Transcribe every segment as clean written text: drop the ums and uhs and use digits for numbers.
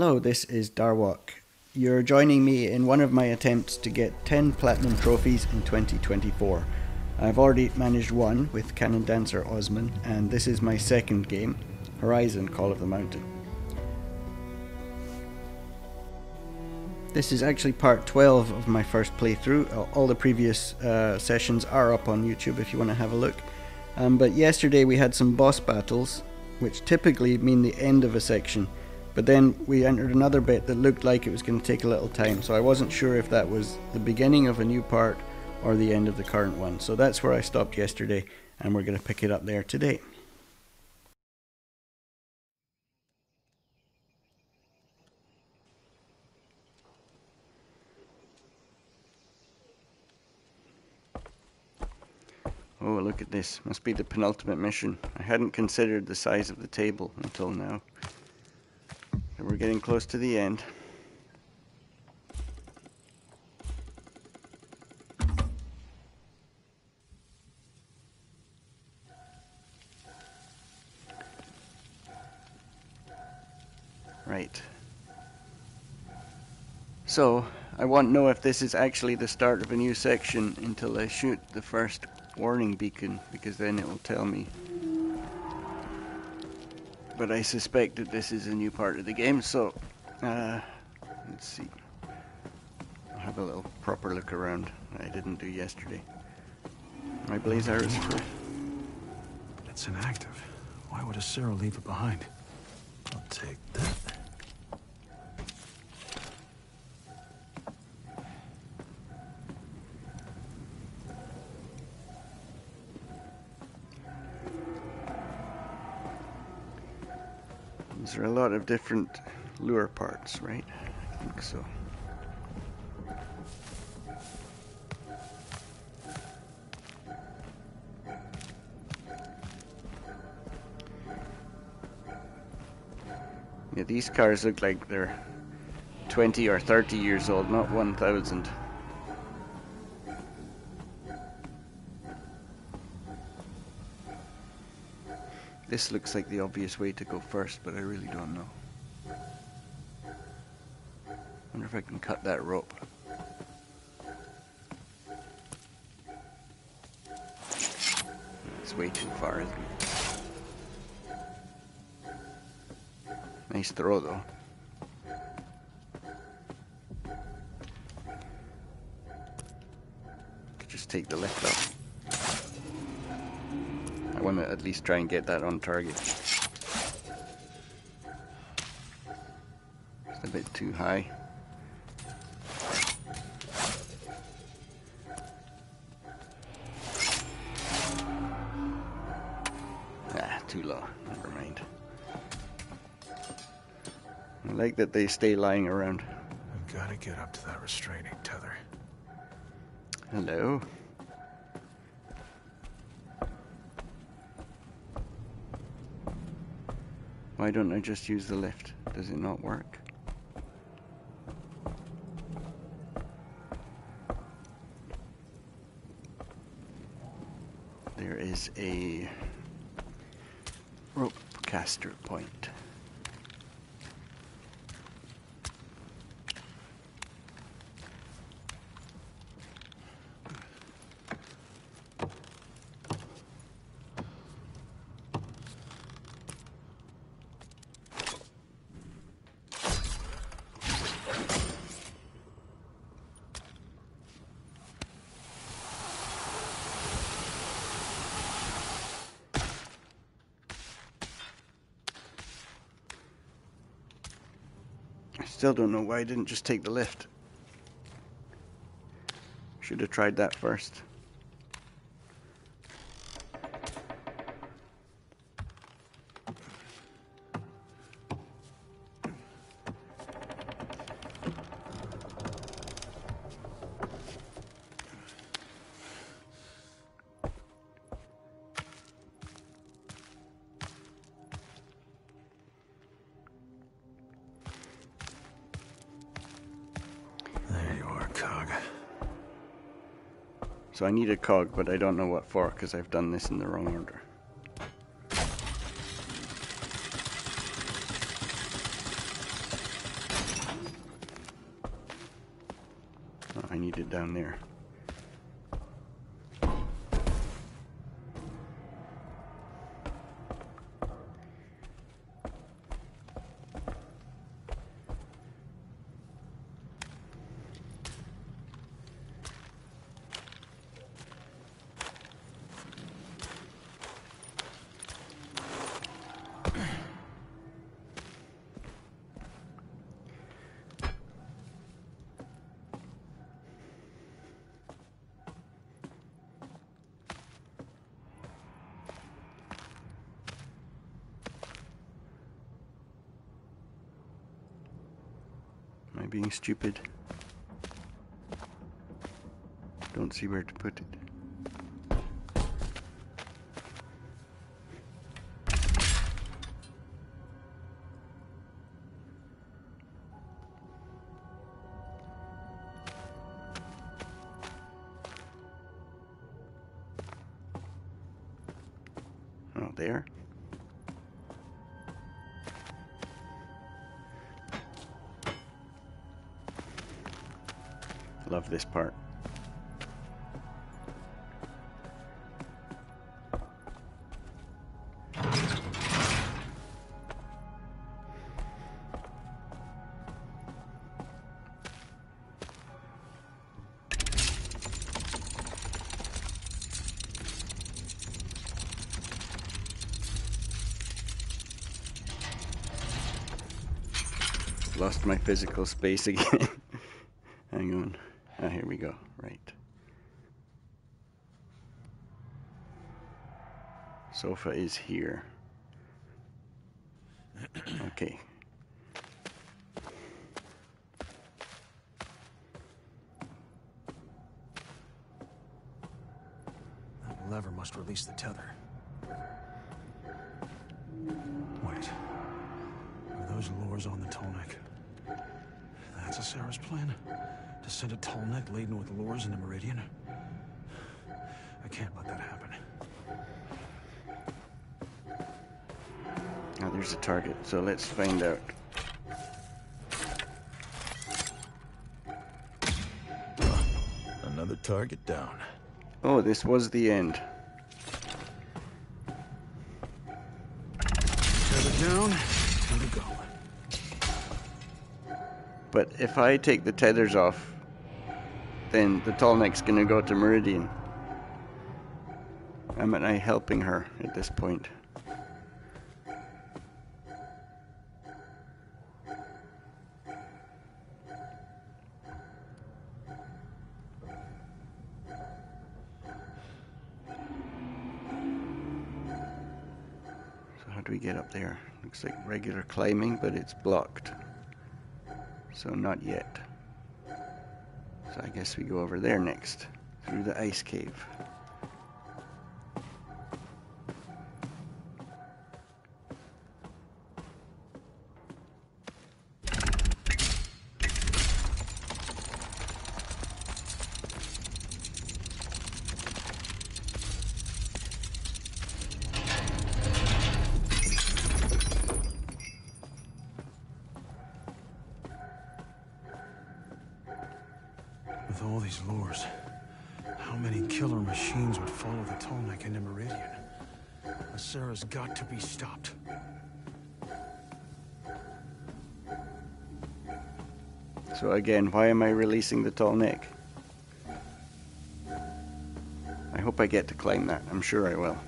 Hello, this is Darwalk. You're joining me in one of my attempts to get 10 platinum trophies in 2024. I've already managed one with Cannon Dancer Osman, and this is my second game, Horizon Call of the Mountain. This is actually part 12 of my first playthrough. All the previous sessions are up on YouTube if you want to have a look. But yesterday we had some boss battles, which typically mean the end of a section. But then we entered another bit that looked like it was going to take a little time, so I wasn't sure if that was the beginning of a new part or the end of the current one. So that's where I stopped yesterday, and we're going to pick it up there today. Oh, look at this. Must be the penultimate mission. I hadn't considered the size of the table until now. So we're getting close to the end. Right. So, I won't know if this is actually the start of a new section until I shoot the first warning beacon, because then it will tell me. But I suspect that this is a new part of the game, so let's see. I'll have a little proper look around that I didn't do yesterday. My blaze iris first. It's inactive. Why would a Cero leave it behind? I'll take that. There are a lot of different lure parts, right? I think so. Yeah, these cars look like they're 20 or 30 years old, not 1,000. This looks like the obvious way to go first, but I really don't know. Wonder if I can cut that rope. It's way too far, isn't it? Nice throw, though. Could just take the lift up. I want to at least try and get that on target. It's a bit too high. Ah, too low. Never mind. I like that they stay lying around. I've got to get up to that restraining tether. Hello. Why don't I just use the lift? Does it not work? There is a rope caster point. Still don't know why I didn't just take the lift. Should have tried that first. So I need a cog, but I don't know what for, because I've done this in the wrong order. need it down there. Am I being stupid? Don't see where to put it. Oh, there. Love this part. Lost my physical space again. Hang on. Ah, here we go. Right. Sofa is here. Okay. That lever must release the tether. Wait. Are those lures on the Tallneck? That's Sarah's plan? To send a Tallneck laden with lures into Meridian? I can't let that happen. Now there's a target, so let's find out. Another target down. Oh, this was the end. Tether down, two to go. But if I take the tethers off, then the Tallneck's gonna go to Meridian. Am I helping her at this point? So how do we get up there? Looks like regular climbing, but it's blocked. So not yet. So I guess we go over there next, through the ice cave. With all these lures, how many killer machines would follow the Tallneck into Meridian? Sarah's got to be stopped. So again, why am I releasing the Tallneck? I hope I get to climb that. I'm sure I will.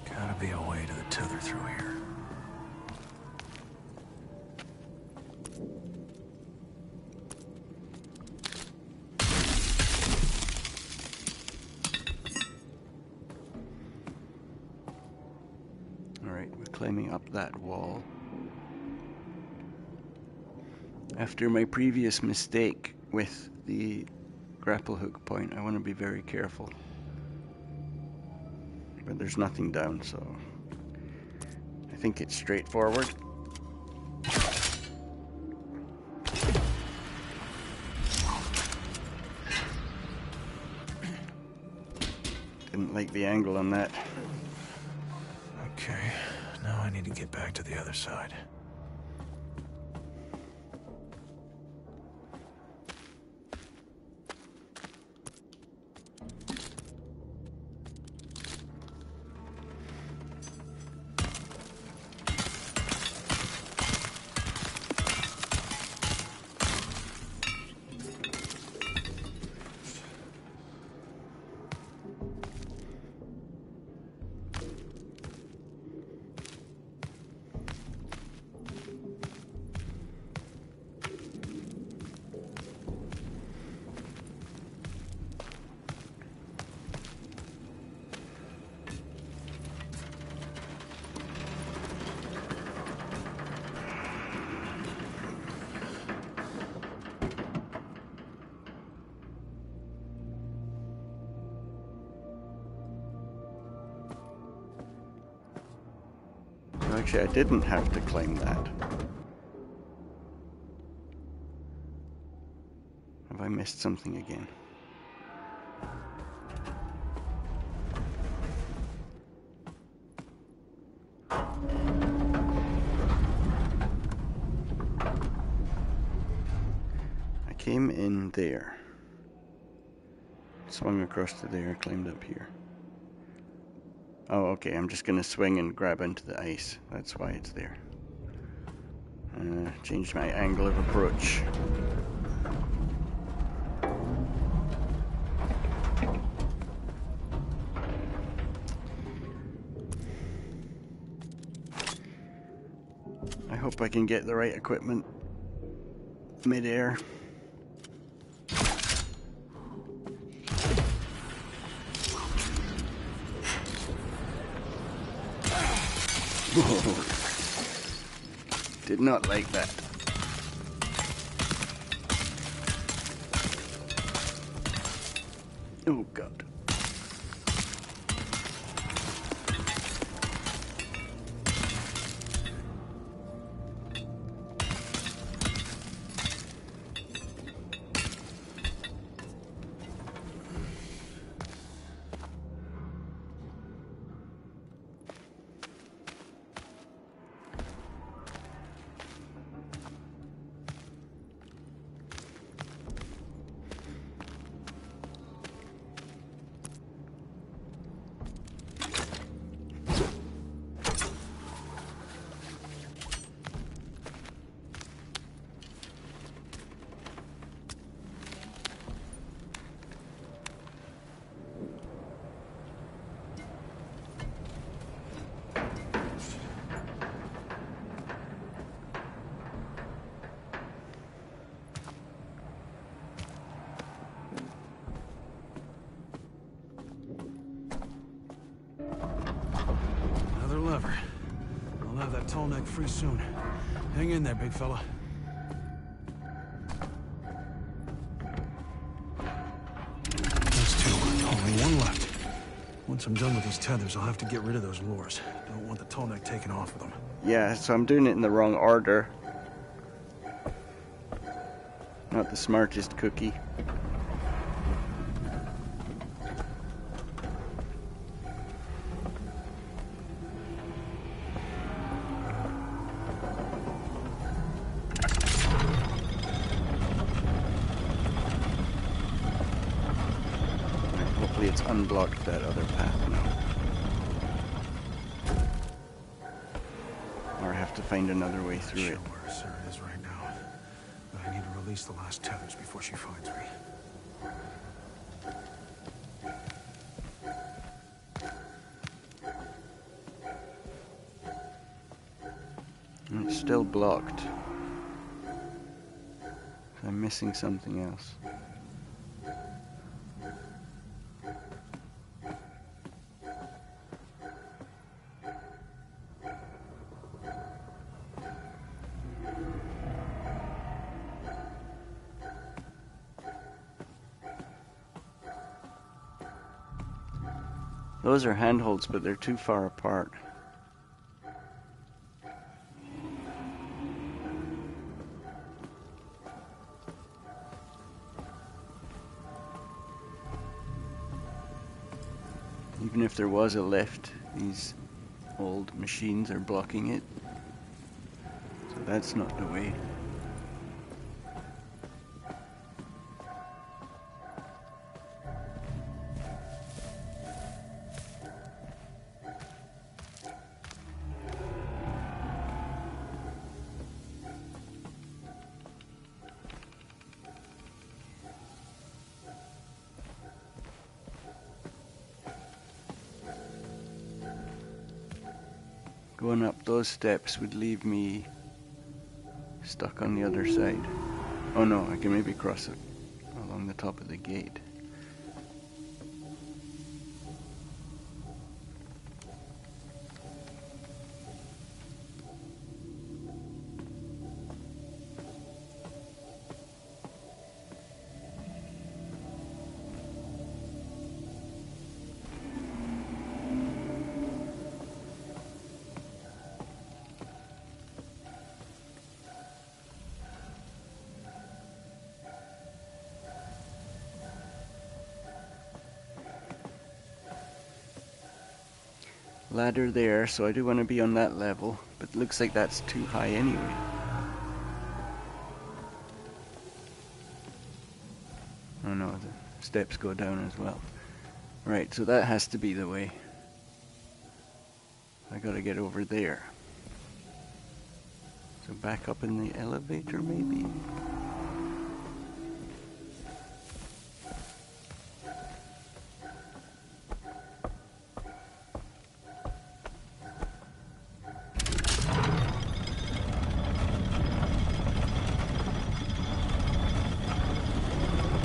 Gotta be a way to the tether through here. Alright, we're climbing up that wall. After my previous mistake with the grapple hook point, I want to be very careful. But there's nothing down, so I think it's straightforward. Didn't like the angle on that. Okay, now I need to get back to the other side. Actually, I didn't have to climb that. Have I missed something again? I came in there. Swung across to there, climbed up here. Oh, okay, I'm just gonna swing and grab into the ice. That's why it's there. Changed my angle of approach. I hope I can get the right equipment mid-air. Whoa. Did not like that. Oh God. Lever. I'll have that Tallneck free soon. Hang in there, big fella. There's two. Only one left. Once I'm done with these tethers, I'll have to get rid of those lures. Don't want the Tallneck taken off of them. Yeah, so I'm doing it in the wrong order. Not the smartest cookie. Hopefully it's unblocked that other path now. Or I have to find another way through it. Sure where Sarah is right now. But I need to release the last tethers before she finds me. And it's still blocked. I'm missing something else. Those are handholds, but they're too far apart. Even if there was a lift, these old machines are blocking it. So that's not the way. Going up those steps would leave me stuck on the other side. Oh no, I can maybe cross it along the top of the gate. ladder there, so I do want to be on that level, but it looks like that's too high anyway. Oh no, the steps go down as well. Right, so that has to be the way. I gotta get over there. So back up in the elevator maybe?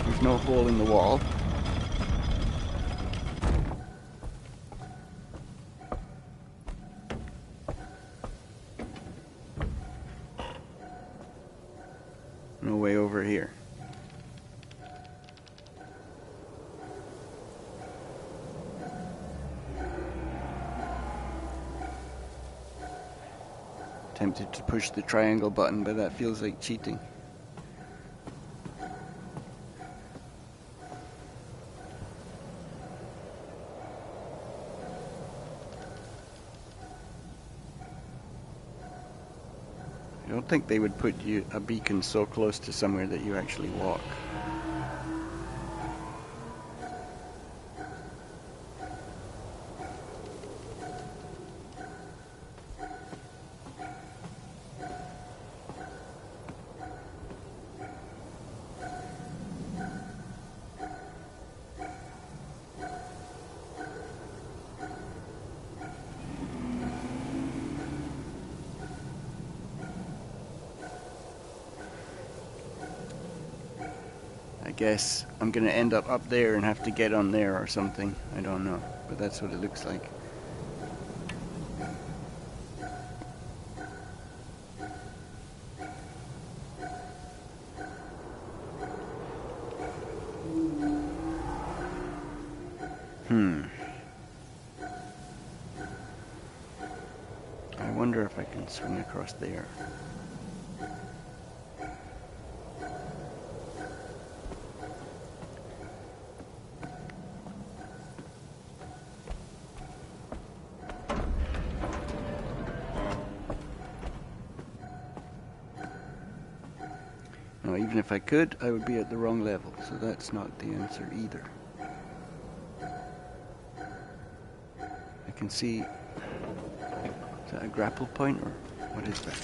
There's no hole in the wall. No way over here. Tempted to push the triangle button, but that feels like cheating. I don't think they would put a beacon so close to somewhere that you actually walk. I guess I'm gonna end up there and have to get on there or something. I don't know, but that's what it looks like. I wonder if I can swing across there. Now, even if I could, I would be at the wrong level, so that's not the answer either. I can see... Is that a grapple point, or what is that?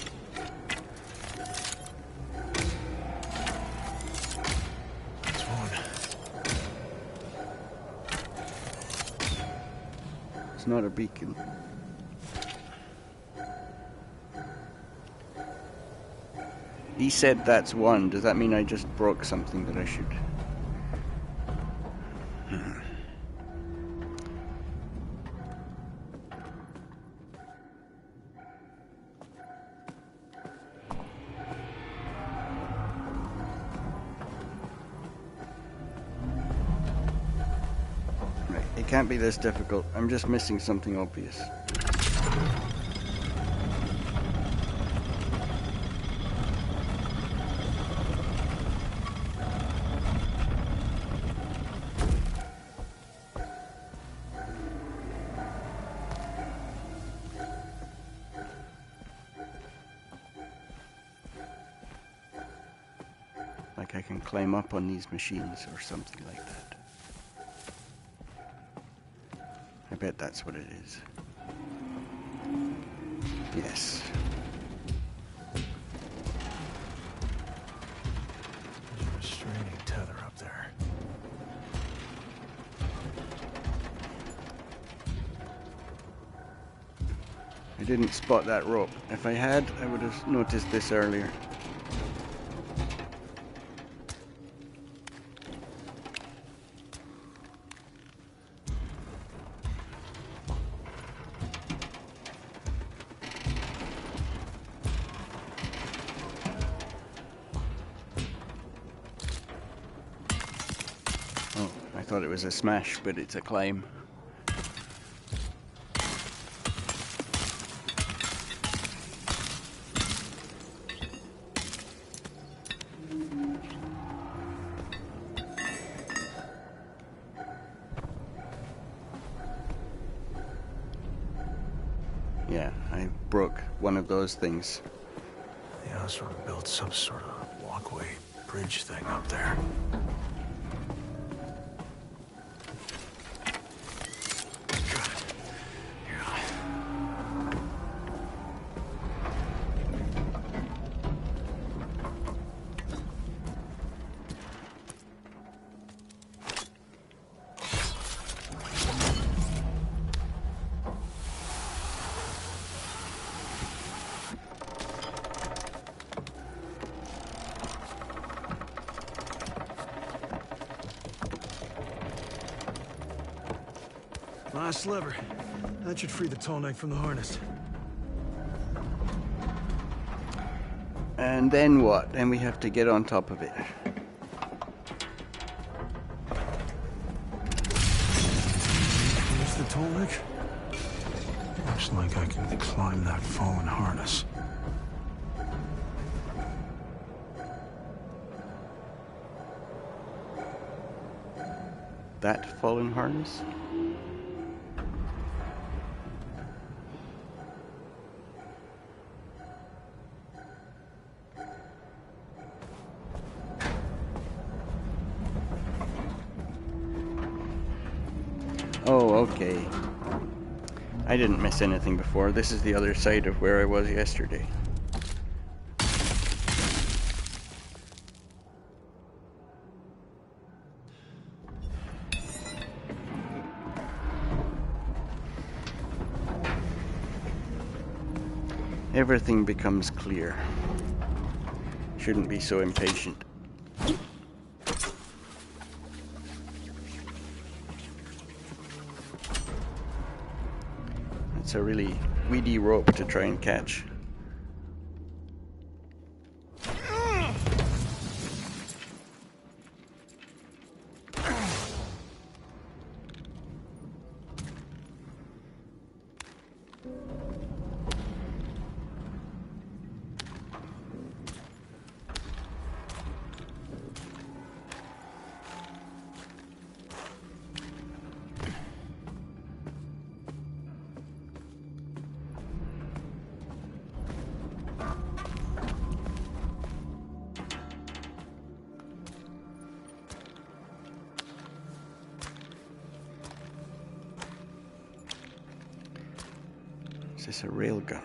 That's one. It's not a beacon. He said that's one. Does that mean I just broke something that I should? Right, it can't be this difficult. I'm just missing something obvious. Like I can climb up on these machines or something like that. I bet that's what it is. Yes. There's a restraining tether up there. I didn't spot that rope. If I had, I would have noticed this earlier. Oh, I thought it was a smash, but it's a climb. Yeah, I broke one of those things. Yeah, sort of built some sort of walkway bridge thing up there. Last lever. That should free the Tallneck from the harness. And then what? Then we have to get on top of it. Here's the Tallneck. Looks like I can climb that fallen harness. That fallen harness? Oh, okay. I didn't miss anything before. This is the other side of where I was yesterday. Everything becomes clear. Shouldn't be so impatient. It's a really weedy rope to try and catch. Is this a railgun?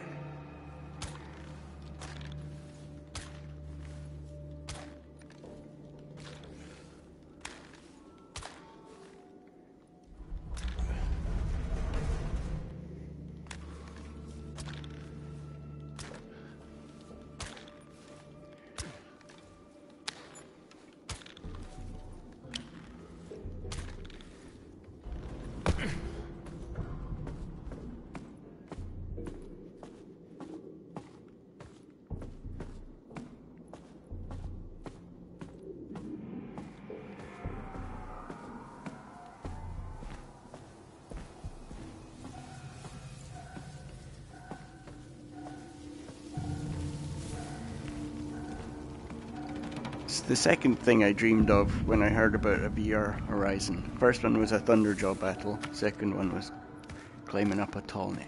It's the second thing I dreamed of when I heard about a VR Horizon. First one was a Thunderjaw battle, second one was climbing up a Tallneck.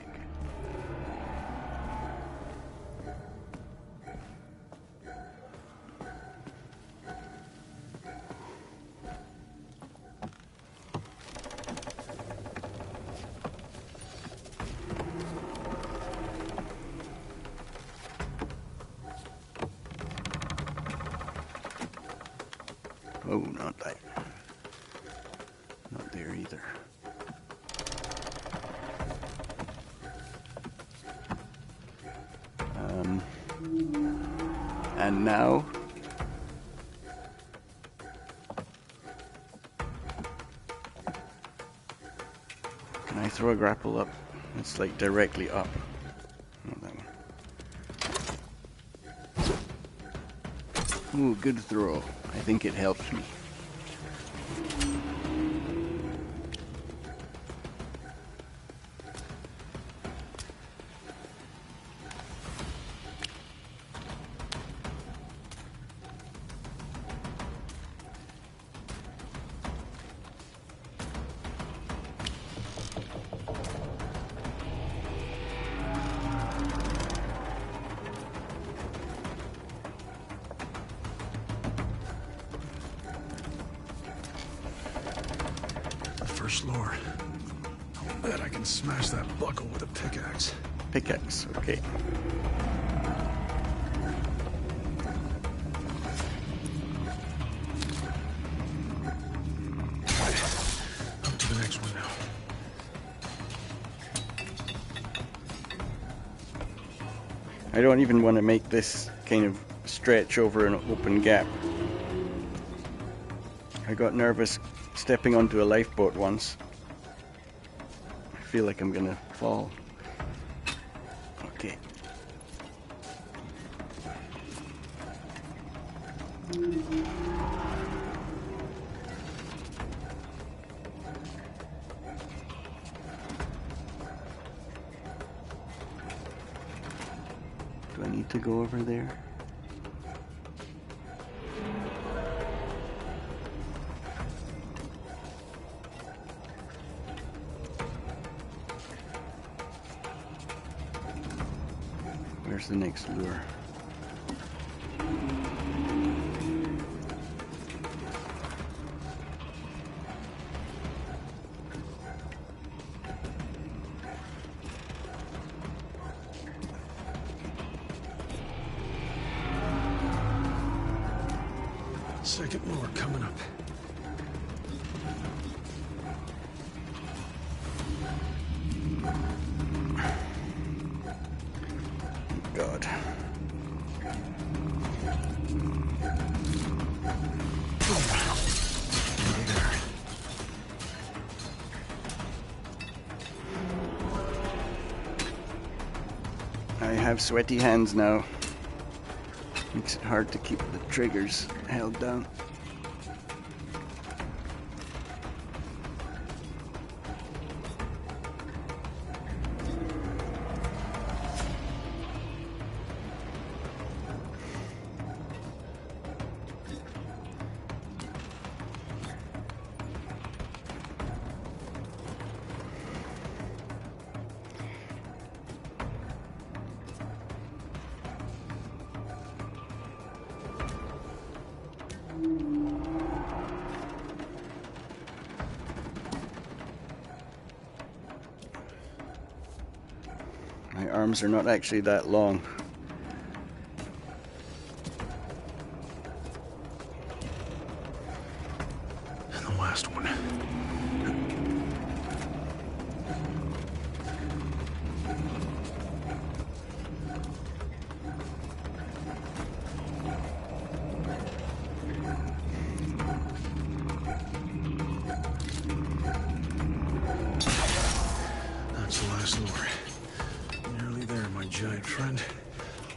Oh, not that. Not there either. And now? Can I throw a grapple up? It's like directly up. Not that one. Ooh, good throw. I think it helped me. first lure. I'll bet I can smash that buckle with a pickaxe. Pickaxe, okay. Up to the next one now. I don't even want to make this kind of stretch over an open gap. I got nervous stepping onto a lifeboat once. I feel like I'm gonna fall. Okay. Do I need to go over there? Where's the next lure? Second lure coming up. God. I have sweaty hands now. Makes it hard to keep the triggers held down. My arms are not actually that long. And the last one. That's the last lure. Nearly there, my giant friend.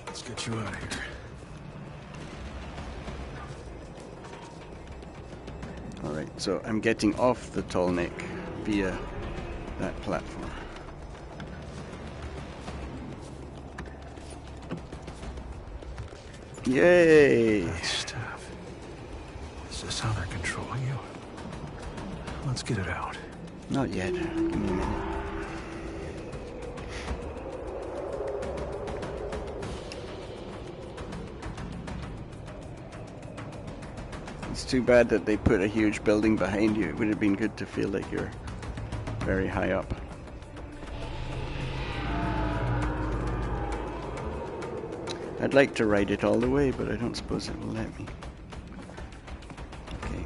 Let's get you out of here. Alright, so I'm getting off the Tallneck via that platform. Yay! That staff. Is this how they're controlling you? Let's get it out. Not yet. Give me a minute. It's too bad that they put a huge building behind you. It would have been good to feel like you're very high up. I'd like to ride it all the way, but I don't suppose it will let me. Okay.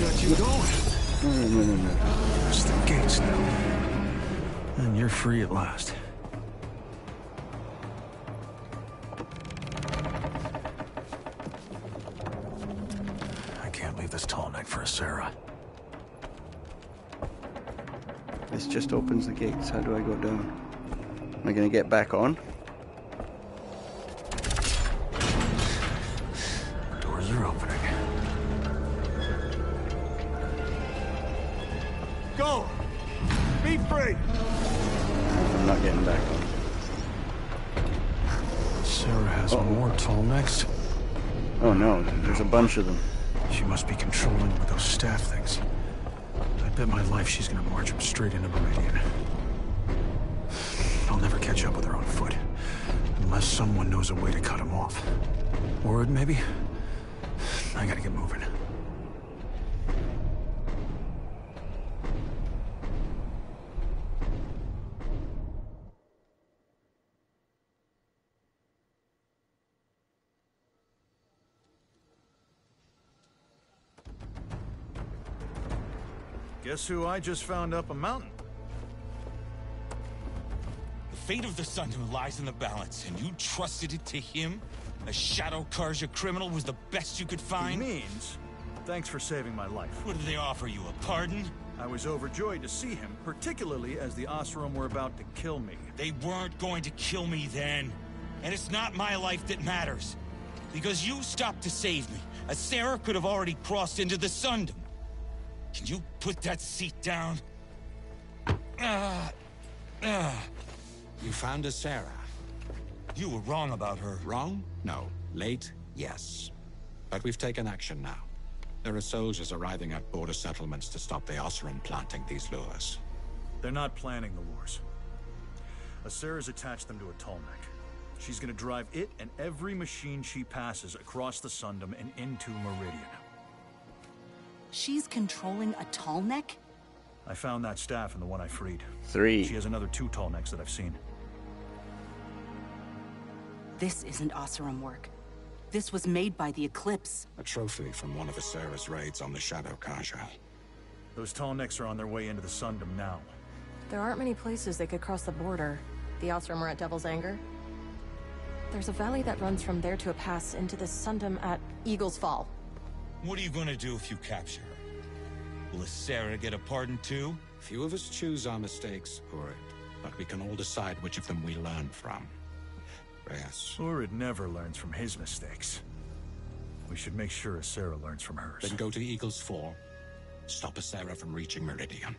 Got you going. No. There's the gates now. And you're free at last. I can't leave this Tallneck for a Sarah. This just opens the gates. How do I go down? Am I going to get back on? Doors are opening. Go! Be free! I'm not getting back on. Sarah has more Tallnecks. Oh no, there's a bunch of them. She must be controlling with those staff things. I bet my life she's gonna march them straight into Meridian. catch up with her on foot. Unless someone knows a way to cut him off. Word, maybe? I gotta get moving. Guess who I just found up a mountain? The fate of the Sundom lies in the balance, and you trusted it to him? A Shadow Karja criminal was the best you could find? He means, thanks for saving my life. What did they offer you, a pardon? I was overjoyed to see him, particularly as the Oseram were about to kill me. They weren't going to kill me then. And it's not my life that matters. Because you stopped to save me. A Sarah could have already crossed into the Sundom. Can you put that seat down? You found a Sarah. You were wrong about her. Wrong? No. Late? Yes. But we've taken action now. There are soldiers arriving at border settlements to stop the Oseram planting these lures. They're not planning the lures. Asera's attached them to a Tallneck. She's gonna drive it and every machine she passes across the Sundom and into Meridian. She's controlling a Tallneck? I found that staff in the one I freed. 3. She has another 2 Tallnecks that I've seen. This isn't Oseram work. This was made by the Eclipse. A trophy from one of Asera's raids on the Shadow Karja. Those Tallnecks are on their way into the Sundom now. There aren't many places they could cross the border. The Oseram are at Devil's Anger. There's a valley that runs from there to a pass into the Sundom at Eagle's Fall. What are you gonna do if you capture her? Will Sarah get a pardon too? Few of us choose our mistakes, Urid, but we can all decide which of them we learn from. Reyes. Urid never learns from his mistakes. We should make sure Asera learns from hers. Then go to Eagle's Fall. Stop Asera from reaching Meridian.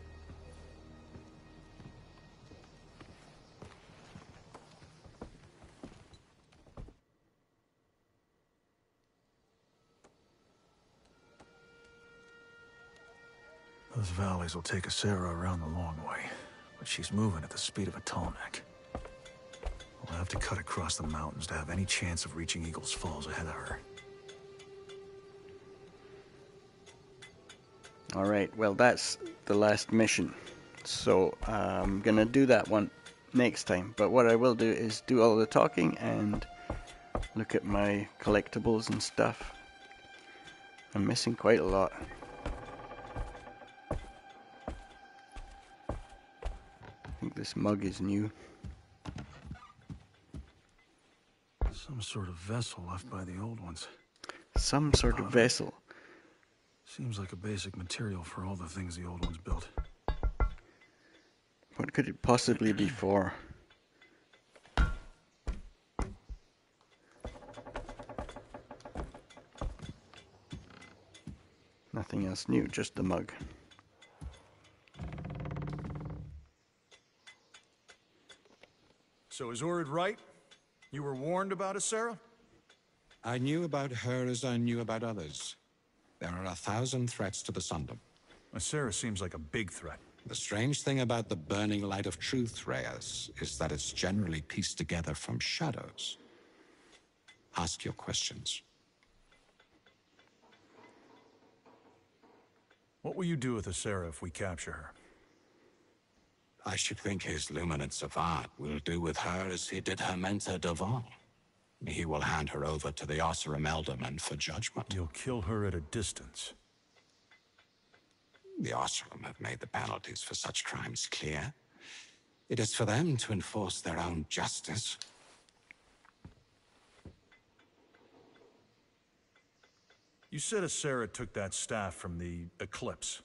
Those valleys will take Asera around the long way, but she's moving at the speed of a Tallneck. We'll have to cut across the mountains to have any chance of reaching Eagle's Falls ahead of her. Alright, well that's the last mission. So I'm gonna do that one next time. But what I will do is do all the talking and look at my collectibles and stuff. I'm missing quite a lot. I think this mug is new. Some sort of vessel left by the old ones. Some sort of vessel. Seems like a basic material for all the things the old ones built. What could it possibly be for? Nothing else new, just the mug. So is Urid right? You were warned about Asera? I knew about her as I knew about others. There are 1,000 threats to the Sundom. Asera seems like a big threat. The strange thing about the burning light of truth, Reyes, is that it's generally pieced together from shadows. Ask your questions. What will you do with Asera if we capture her? I should think his luminant savant will do with her as he did her mentor Devon. He will hand her over to the Oseram Elderman for judgment. You'll kill her at a distance. The Oseram have made the penalties for such crimes clear. It is for them to enforce their own justice. You said Asera took that staff from the Eclipse.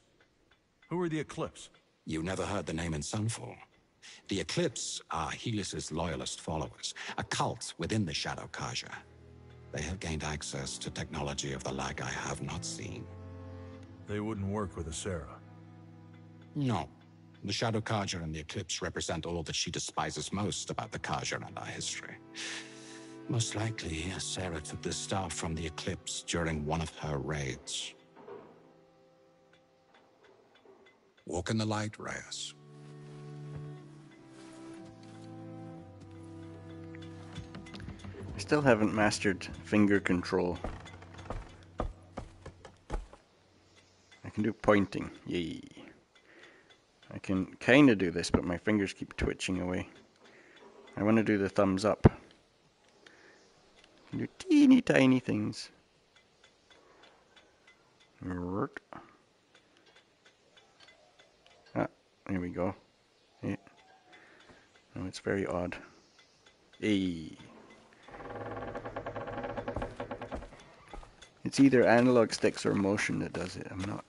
Who are the Eclipse? You never heard the name in Sunfall. The Eclipse are Helis's loyalist followers, a cult within the Shadow Karja. They have gained access to technology of the like I have not seen. They wouldn't work with Asera. No. The Shadow Karja and the Eclipse represent all that she despises most about the Karja and our history. Most likely, Asera took the staff from the Eclipse during one of her raids. Walk in the light, Reyes. Still haven't mastered finger control. I can do pointing. Yay. I can kind of do this, but my fingers keep twitching away. I want to do the thumbs up. I can do teeny tiny things. Ah, there we go. Yeah. Oh, it's very odd. Hey. It's either analog sticks or motion that does it. I'm not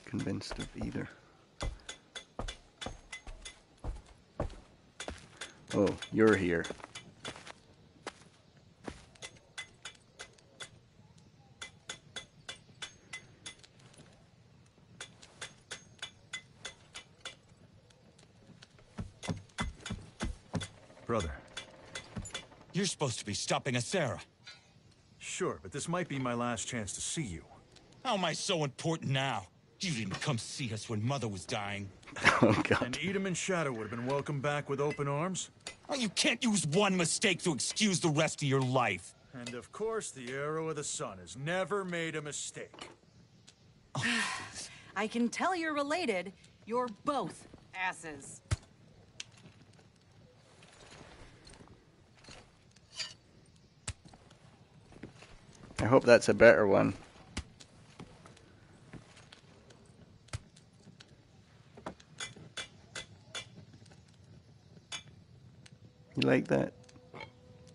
convinced of either. Oh, you're here. Brother. You're supposed to be stopping Sarah. Sure, but this might be my last chance to see you. How am I so important now? You didn't come see us when Mother was dying. Oh, God. And Edom and Shadow would have been welcomed back with open arms. Oh, you can't use one mistake to excuse the rest of your life. And of course, the Arrow of the Sun has never made a mistake. I can tell you're related. You're both asses. I hope that's a better one. You like that?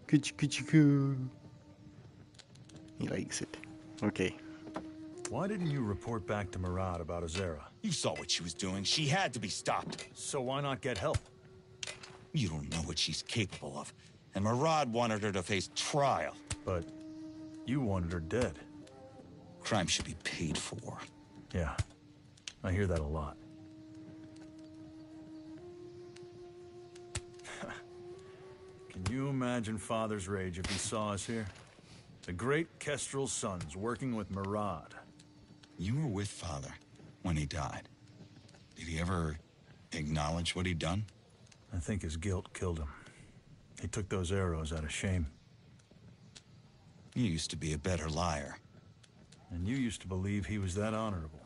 Kuchi. He likes it. Okay. Why didn't you report back to Murad about Azera? You saw what she was doing. She had to be stopped. So why not get help? You don't know what she's capable of. And Murad wanted her to face trial. But you wanted her dead. Crime should be paid for. Yeah, I hear that a lot. Can you imagine Father's rage if he saw us here? The great Kestrel's sons working with Murad. You were with Father when he died. Did he ever acknowledge what he'd done? I think his guilt killed him. He took those arrows out of shame. You used to be a better liar. And you used to believe he was that honorable.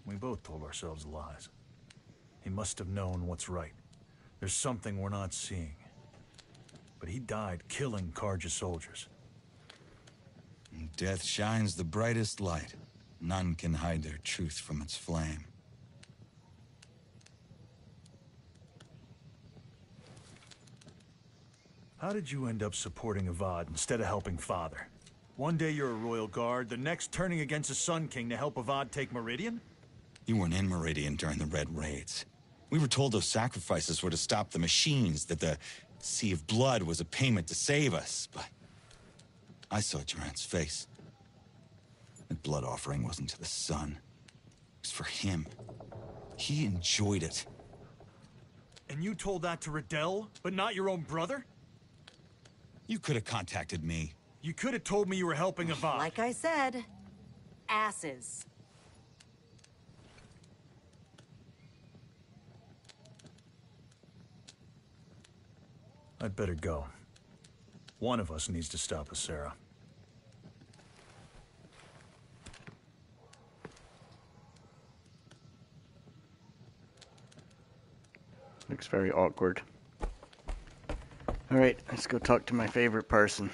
We both told ourselves lies. He must have known what's right. There's something we're not seeing. But he died killing Carja soldiers. Death shines the brightest light. None can hide their truth from its flame. How did you end up supporting Avad instead of helping Father? One day you're a royal guard, the next turning against the Sun King to help Avad take Meridian? You weren't in Meridian during the Red Raids. We were told those sacrifices were to stop the machines, that the Sea of Blood was a payment to save us, but I saw Durant's face. That blood offering wasn't to the sun. It was for him. He enjoyed it. And you told that to Riddell, but not your own brother? You could have contacted me. You could have told me you were helping Avad. Like I said, asses. I'd better go. One of us needs to stop Sarah. Looks very awkward. Alright, let's go talk to my favorite person.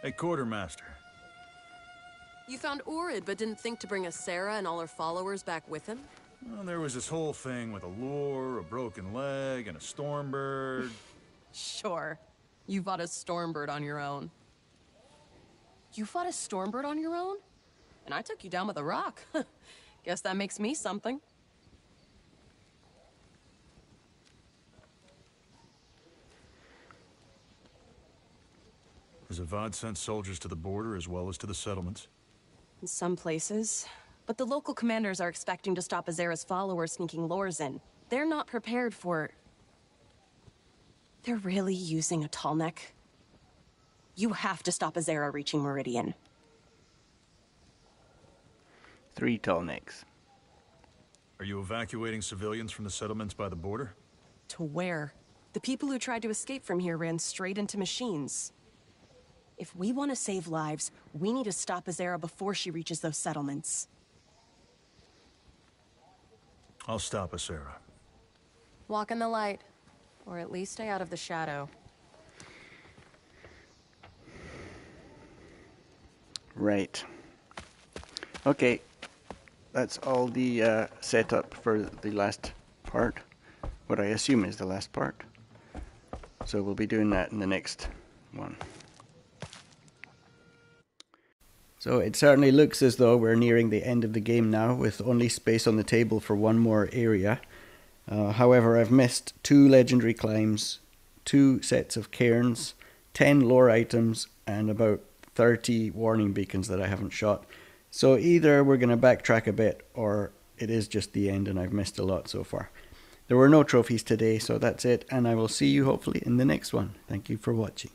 Hey, Quartermaster. You found Urid, but didn't think to bring us Sarah and all her followers back with him? Well, there was this whole thing with a lure, a broken leg, and a stormbird. Sure. You fought a Stormbird on your own. You fought a Stormbird on your own? And I took you down with a rock. Guess that makes me something. Has Avad sent soldiers to the border as well as to the settlements? in some places. But the local commanders are expecting to stop Azera's followers sneaking lures in. They're not prepared for... They're really using a Tallneck? You have to stop Azera reaching Meridian. 3 Tallnecks. Are you evacuating civilians from the settlements by the border? To where? The people who tried to escape from here ran straight into machines. If we want to save lives, we need to stop Azera before she reaches those settlements. I'll stop us, Sarah. Walk in the light. Or at least stay out of the shadow. Right. Okay. That's all the setup for the last part. What I assume is the last part. So we'll be doing that in the next one. So it certainly looks as though we're nearing the end of the game now, with only space on the table for one more area. However, I've missed 2 legendary climbs, 2 sets of cairns, 10 lore items, and about 30 warning beacons that I haven't shot. So either we're going to backtrack a bit, or it is just the end and I've missed a lot so far. There were no trophies today, so that's it, and I will see you hopefully in the next one. Thank you for watching.